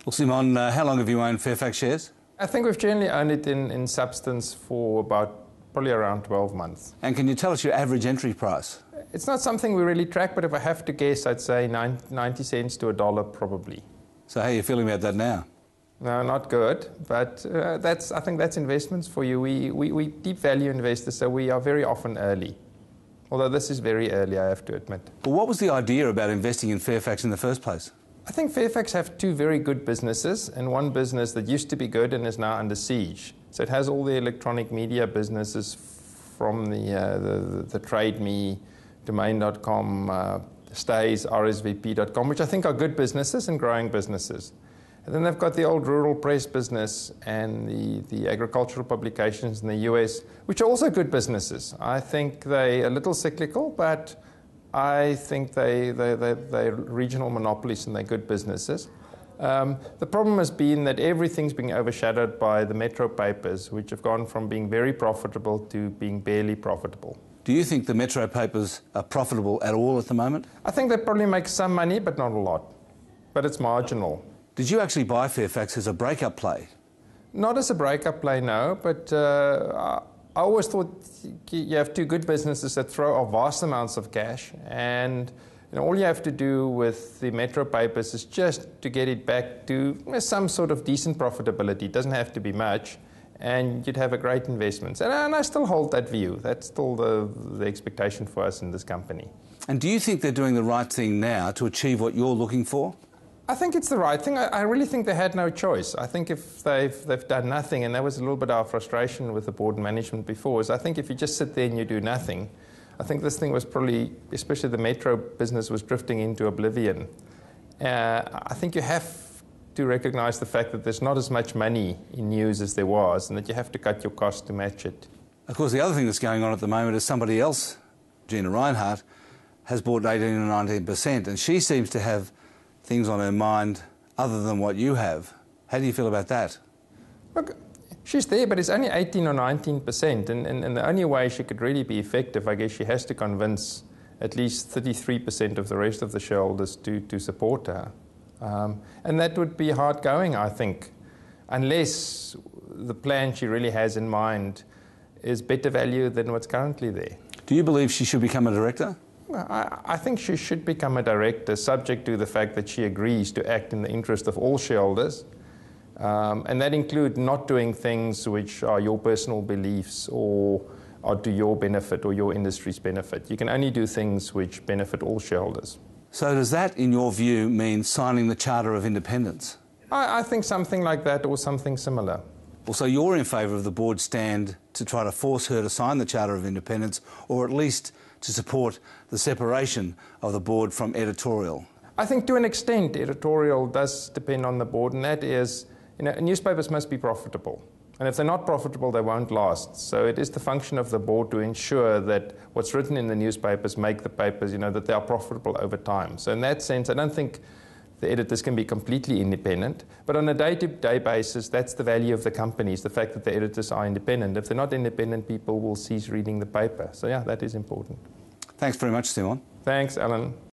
Well, Simon, how long have you owned Fairfax shares? I think we've generally owned it in substance for probably around 12 months. And can you tell us your average entry price? It's not something we really track, but if I have to guess, I'd say 90 cents to $1 probably. So how are you feeling about that now? No, not good, but I think that's investments for you. We deep value investors, so we are very often early. Although this is very early, I have to admit. Well, what was the idea about investing in Fairfax in the first place? I think Fairfax have two very good businesses, and one business that used to be good and is now under siege. So it has all the electronic media businesses from the Trade Me, Domain.com, Stays, RSVP.com, which I think are good businesses and growing businesses. And then they've got the old rural press business and the agricultural publications in the US, which are also good businesses. I think they're a little cyclical, but I think they're regional monopolies and they're good businesses. The problem has been that everything's being overshadowed by the metro papers, which have gone from being very profitable to being barely profitable. Do you think the metro papers are profitable at all at the moment? I think they probably make some money, but not a lot. But it's marginal. Did you actually buy Fairfax as a breakup play? Not as a breakup play, no, but I always thought you have two good businesses that throw off vast amounts of cash, and all you have to do with the metro papers is just to get it back to some sort of decent profitability. It doesn't have to be much, and you'd have a great investment. And I still hold that view. That's still the expectation for us in this company. And do you think they're doing the right thing now to achieve what you're looking for? I think it's the right thing. I really think they had no choice. I think if they've done nothing, and that was a little bit our frustration with the board and management before, is I think if you just sit there and you do nothing, I think this thing was probably, especially the metro business, was drifting into oblivion. I think you have to recognize the fact that there's not as much money in news as there was, and that you have to cut your costs to match it. Of course, the other thing that's going on at the moment is somebody else, Gina Rinehart, has bought 18 or 19%, and she seems to have things on her mind other than what you have. How do you feel about that? Look, she's there, but it's only 18 or 19%, and the only way she could really be effective, I guess she has to convince at least 33% of the rest of the shareholders to support her. And that would be hard going, I think, unless the plan she really has in mind is better value than what's currently there. Do you believe she should become a director? I think she should become a director, subject to the fact that she agrees to act in the interest of all shareholders. And that includes not doing things which are your personal beliefs or are to your benefit or your industry's benefit. You can only do things which benefit all shareholders. So does that, in your view, mean signing the Charter of Independence? I think something like that or something similar. Well, so you're in favour of the board's stand to try to force her to sign the Charter of Independence, or at least to support the separation of the board from editorial? I think to an extent editorial does depend on the board, and that is, newspapers must be profitable. And if they're not profitable, they won't last. So it is the function of the board to ensure that what's written in the newspapers make the papers, that they are profitable over time. So in that sense, I don't think the editors can be completely independent, but on a day-to-day basis, that's the value of the companies, the fact that the editors are independent. If they're not independent, people will cease reading the paper. So yeah, that is important. Thanks very much, Simon. Thanks, Alan.